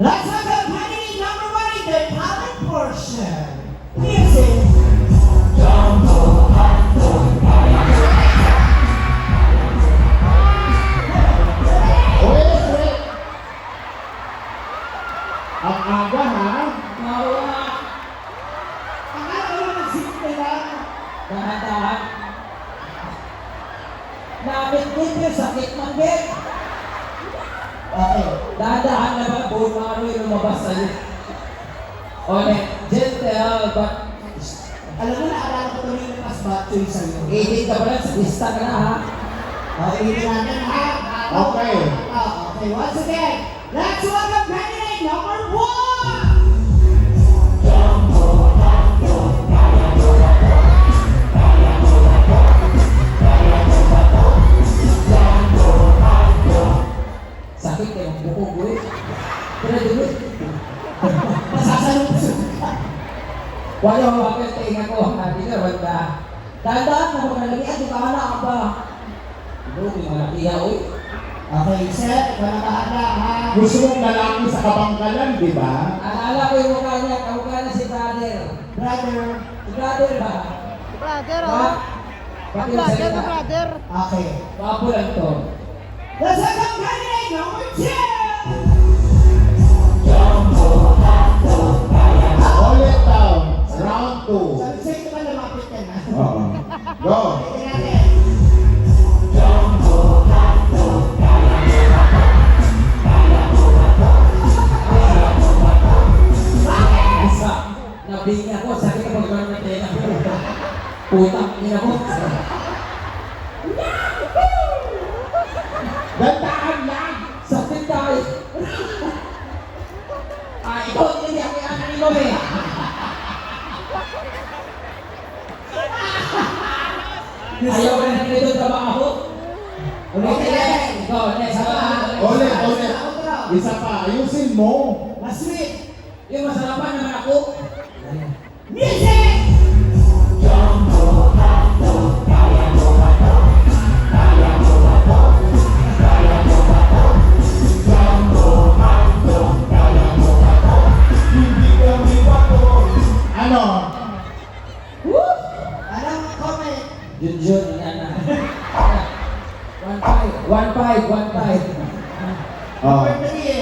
Let's welcome candidate number one in the talent portion. Music. Wait. Ang aga ha? Mawa. Akala ko naman simple lang. Dahan-dahan. Nabit-bit yung sakit ng bed. Okay. Dahan-dahan naman po ano yung lumabas sa'yo. Ulit, gentle, but Alam mo, naalala ko tuloy yung mas battery sa'yo. itin ka pala sa lista ka na ha. Okay, hindi natin ha. Okay. Okay, once again, let's welcome candidate number one. Sakit kayo, buko gue. Pero dulu, Masasalubusog ka. wala ko bakit tingin ko, hindi ka wala. Dahan-dahan na mga nalamihan, di ka anak ka ba? Ito, may malaki ha, oy. Okay, sir, ikaw na bahala ha. Gusto mong lalaki sa kabangkalan, di ba? Alala ko yung mukha niya, kamukha na si brother. Brother. Si brother ba? Brother, Ba? oh. Bakit Brother, salita? brother. Okay. Papo lang to. Let's welcome candidate number two. Ulit down. Round 2. Sabi sa'yo, ito ba lumapit ka na? Oo. Go. Tingnan natin. Isa, nabing ako, sakit ako gano'n na tayo na putang niya mo. Dantaan lang. Sakit tayo. Ikaw, hindi ako yung anak ni Mom eh. Ayaw ka na nito trabaho. Ulit. Ikaw, next ha. Ulit. Isa pa. Ayusin mo. Mas sweet. Yung masarapan naman ako. Music! Ano? Anong comment? Junjun, na. 1-5. 1-5. Oh.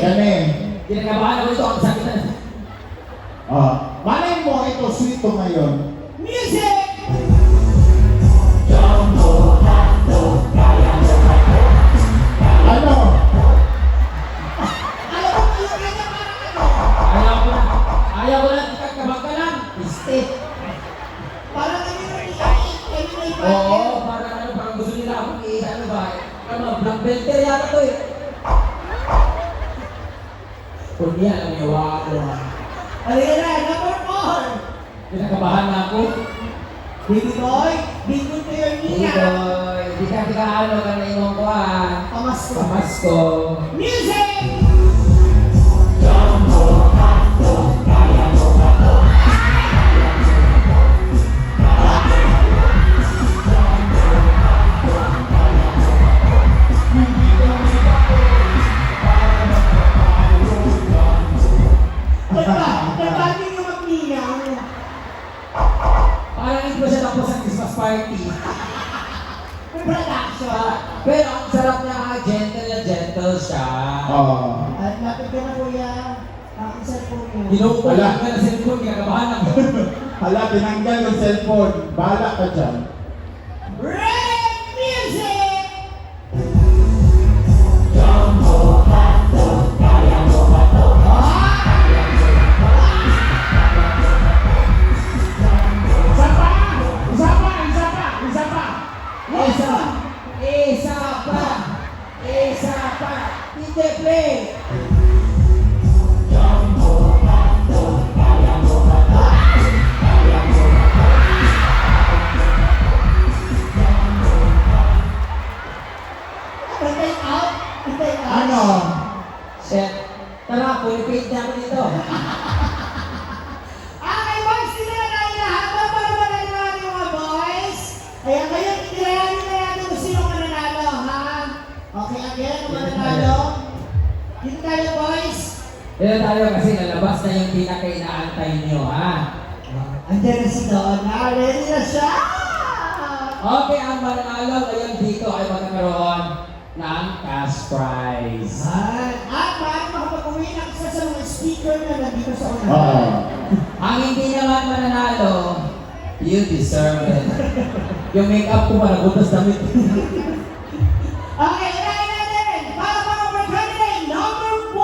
Kani. Kinakabahan ako ito, ang sakit na. Oh. Malay mo ito, sweet to ngayon. Music! Ano? Alam mo, alam ka niya parang ano? Ayaw ko na, kakabag ka lang. Stay. Parang kami na i-like. Oo, parang gusto nila akong ano ba? Ano, black belter yata to eh. Kundi alam niyo, ako. Halika na, number four. Kinakabahan na ako. Baby boy, bingo to your Hindi Nina. boy, di ka ano ka na imong ko ah. Pamasko. Pamasko. Music! Nagpapin yung mag-ninaw. Parang hindi ko siya tapos sa Christmas party. May production. Pero ang sarap niya, gentle siya. Oh. At lapit ka na kuya. Ang cellphone mo. Inuupo Wala. lang ka na cellphone, kinakabahan ako. Hala, tinanggal yung cellphone. Bahala ka dyan. Red music! Isa pa. Hindi play. Take out? Take out? Ano? Shit. Tara, pulipid na ako dito. Okay, boys, hindi na tayo lahat. Para magaling natin mga boys. Kaya ngayon, itirahan na natin kung sino mananalo, ha? Okay, again, kung mananalo. Dito tayo, boys. Dito tayo kasi nalabas na yung pinaka-inaantay nyo, ha? Andiyan na si Donna. Ready na siya! Okay, ang mananalo ngayon dito ay magkakaroon ng cash prize. At paano makapag-uwi ng isa sa mga speaker na nandito sa Oo. unahan? Ang hindi naman mananalo, you deserve it. Yung make-up ko para butas damit. Okay, ready natin! Para mga candidate number 1!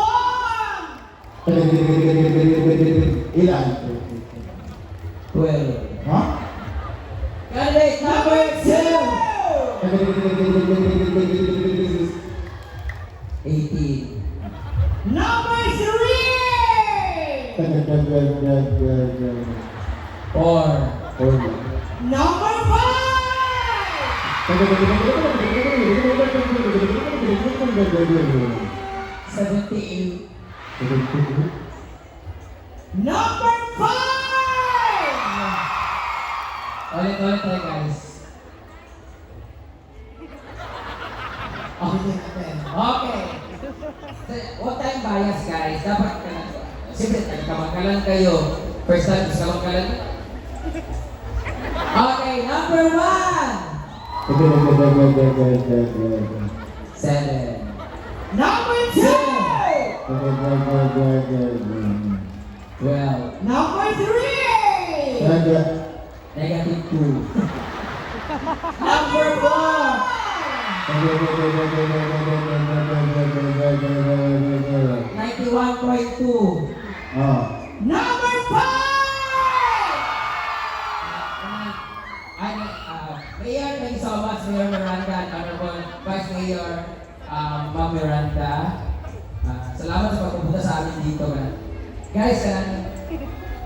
Ilan? 12. Ha? Candidate number 2! 18. Number 3! 4. Number 5! 78. Number 5! Ulit tayo guys. Okay natin. Okay. Huwag tayong bias guys. Dapat ka na. Siyempre, nagkamangkalan kayo. First time, gusto kamangkalan. Okay, number 1! 7. Number 2! 12. Number 3! Negative 2. Number 4! 91.2. Number 5! Mayor, thank you so much, Mayor Miranda, and Honorable Vice Mayor, Ma'am Miranda. Salamat sa pagpupunta sa amin dito. Guys,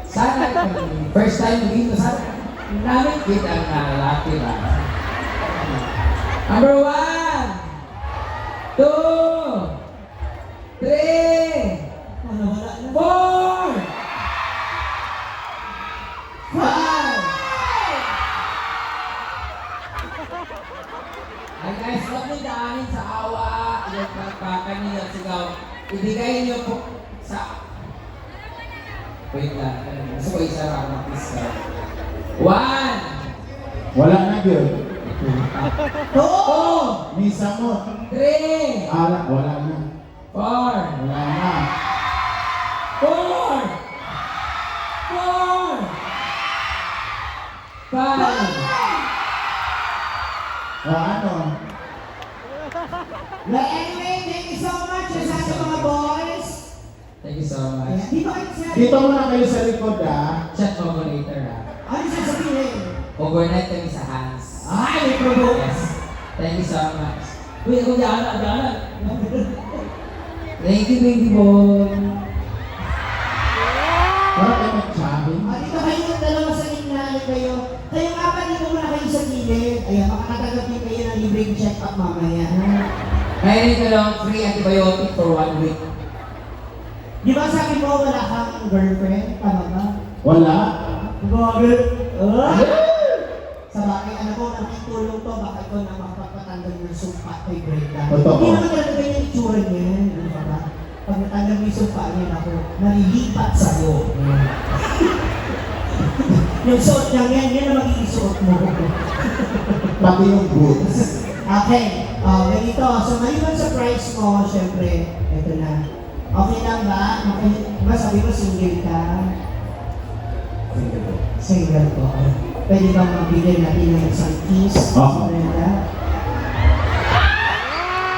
sana first time dito, sana namin kita ang lalaki ba? Number 1, 2, 3, Wala na. 4, 5. Ay guys, huwag niyo daanin sa awa, yung pagpakan niyo at sigaw. Ibigay niyo po sa... Wait lang, gusto ko isa lang, please. 1, Wala na yun. 2! Misa mo. 3, Wala na. 4, Wala na. 4, 5. Ano? Well, anyway, thank you so much sa ating mga boys. Thank you so much. Ayan, di ba kayo sinabi? Dito muna kayo sa likod Chat mo ko later ha. Ano sasabihin? Overnight kami sa Hans. Ay, may promote. Yes. Thank you so much. Uy, ako Diana. Thank you, baby boy. Para kayo mag-shopping. Dito kayo yung dalawa sa gitna kayo. Kayong apat, dito muna kayo sa gilid. Ayan, makakatanggap din kayo ng libreng check-up mamaya. Mayroon ka lang free antibiotic for 1 week. Di ba sabi mo wala kang girlfriend? Tama ba? Wala. Grabe. Sa bagay, alam ko, nakitulong to, baka ikaw na makapagpatanggal ng sumpa kay Brenda. Totoo. Hindi naman talaga ganyan yung itsura niyan. Ano ba ba? Pag natanggal mo yung sumpa niya, ako, nalilipat sa'yo. Yung suot niya yan ang magiging suot mo. Pati yung boots. Okay, ganito. So, maliban sa price mo, syempre, ito na. Okay lang ba? Okay, diba sabi mo single ka? Single ko. Pwede bang mabigyan natin ng isang kiss? Oo. Brenda?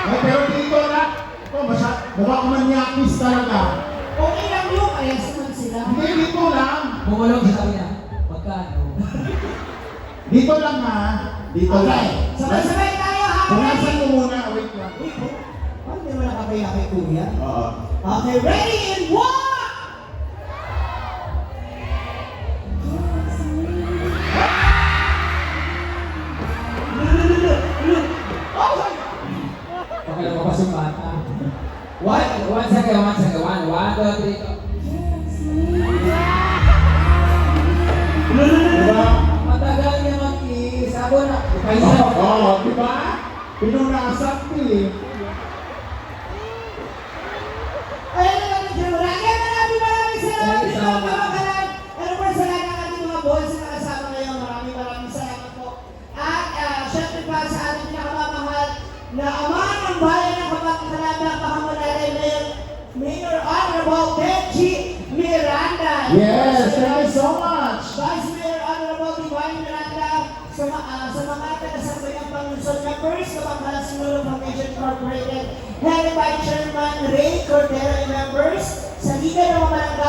Ay, pero dito na. Ito, mukha ko manyakis talaga. Okay lang yun, ayos naman sila. Hindi, dito lang. Bumulong sa sabi niya. Magkano? Dito lang ha. Dito lang. Okay, sabay-sabay tayo ha! Punasan mo muna. Wait lang. Uy, paano di naman nakabaya kay Kuya? Oo. Okay, ready in 1! Okay lang pa yung bata. One second. 1, 2, 3, go. Diba? Matagal niya mag-kiss. Ako na. Oo, diba? Pinunasan ko eh. Ayun na lang yung Jurage! na amahan ng bayan ng Kapangkalabang Pangamunari, Mayor Honorable Benji Miranda. Yes, thank you so much. Vice Mayor Honorable Divine Miranda, sa mga taga-sambayang Panglunsod members, Kapangkalan Sinulog Foundation Incorporated, Head Vice Chairman Ray Cordero and members, sa Liga ng mga Barangay,